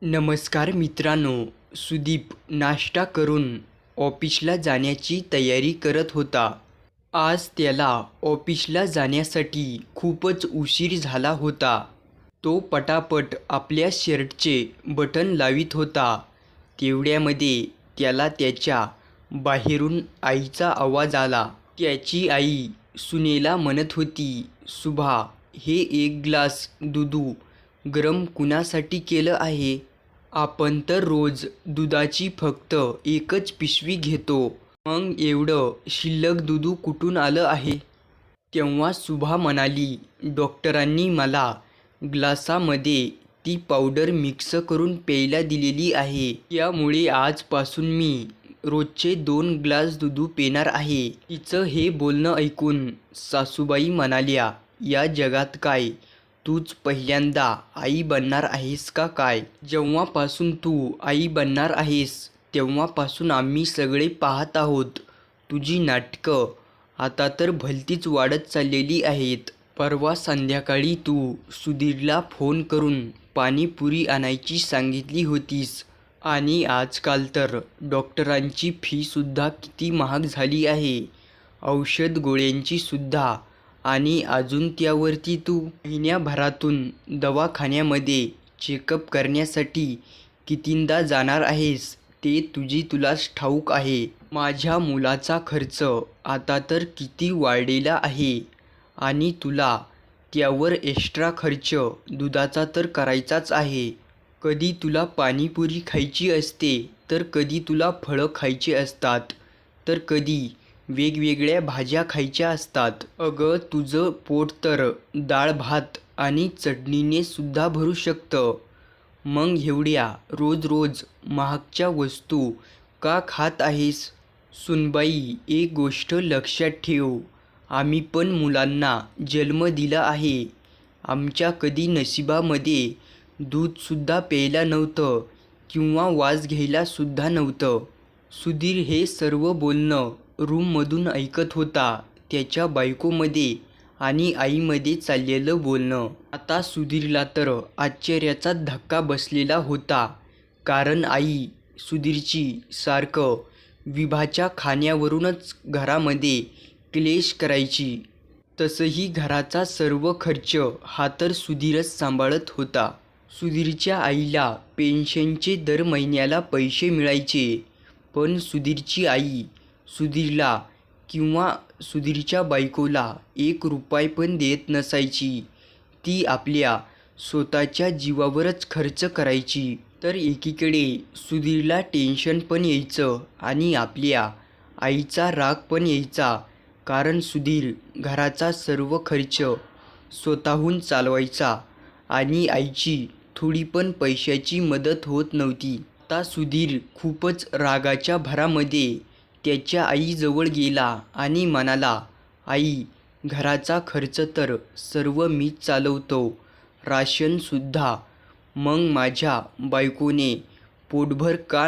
नमस्कार मित्रांनो, सुदीप नाश्ता करून ऑफिसला जाण्याची तयारी करत होता. आज त्याला ऑफिसला जाण्यासाठी खूपच उशीर झाला होता. तो पटापट आपल्या शर्टचे बटन लावित होता. तेवढ्यामध्ये त्याला त्याच्या बाहेरून आईचा आवाज आला. त्याची आई सुनेला म्हणत होती, "सुभा, हे एक ग्लास दूध गरम कुणासाठी केलं आहे? आपण तर रोज दुधाची फक्त एकच पिशवी घेतो. मग एवढं शिल्लक दूध कुठून आलं आहे?" तेव्हा सुभा म्हणाली, "डॉक्टरांनी मला ग्लासामध्ये ती पावडर मिक्स करून प्यायला दिलेली आहे. त्यामुळे आजपासून मी रोजचे 2 ग्लास दूध पिणार आहे." तिचं हे बोलणं ऐकून सासूबाई म्हणाल्या, "या जगात काय तूच पहिल्यांदा आई बनणार आहेस का काय? जेव्हापासून तू आई बनणार आहेस तेव्हापासून आम्ही सगळे पाहत आहोत तुझी नाटकं. आता तर भलतीच वाढत चाललेली आहेत. परवा संध्याकाळी तू सुधीरला फोन करून पाणीपुरी आणायची सांगितली होतीस आणि आजकाल तर डॉक्टरांची फीसुद्धा किती महाग झाली आहे, औषध गोळ्यांची सुद्धा. आणि अजून त्यावरती तू महिन्याभरातून दवाखान्यामध्ये चेकअप करण्यासाठी कितींदा जाणार आहेस ते तुलाच ठाऊक आहे. माझ्या मुलाचा खर्च आता तर किती वाढलेला आहे आणि तुला त्यावर एक्स्ट्रा खर्च दुधाचा तर करायचाच आहे. कधी तुला पाणीपुरी खायची असते, तर कधी तुला फळं खायची असतात, तर कधी वेगवेगळ्या भाज्या खायच्या असतात. अगं, तुझं पोट तर डाळ भात आणि चटणीने सुद्धा भरू शकतं. मग एवढ्या रोज रोज महागच्या वस्तू का खात आहेस?" "सुनबाई, एक गोष्ट लक्षात ठेव. आम्ही पण मुलांना जन्म दिला आहे. आमच्या कधी नशिबामध्ये दूधसुद्धा प्यायला नव्हतं किंवा वास घ्यायला सुद्धा नव्हतं." सुधीर हे सर्व बोलणं रूममधून ऐकत होता. त्याच्या बायकोमध्ये आणि आईमध्ये चाललेलं बोलणं. आता सुधीरला तर आश्चर्याचा धक्का बसलेला होता. कारण आई सुधीरची सारखं विभाच्या खाण्यावरूनच घरामध्ये क्लेश करायची. तसंही घराचा सर्व खर्च हा तर सुधीरच सांभाळत होता. सुधीरच्या आईला पेन्शनचे दर महिन्याला पैसे मिळायचे, पण सुधीरची आई सुधीरला किंवा सुधीरच्या बायकोला 1 रुपया पण देत नसायची. ती आपल्या स्वतःच्या जीवावरच खर्च करायची. तर एकीकडे सुधीरला टेन्शन पण यायचं आणि आपल्या आईचा राग पण यायचा. कारण सुधीर घराचा सर्व खर्च स्वतःहून चालवायचा आणि आईची थोडी पण पैशाची मदत होत नव्हती. आता सुधीर खूपच रागाच्या भरामध्ये त्याच्या आईजवळ गेला आणि म्हणाला, "आई, घराचा खर्च तर सर्व मीच चालवतो, राशनसुद्धा. मग माझ्या बायकोने पोटभर का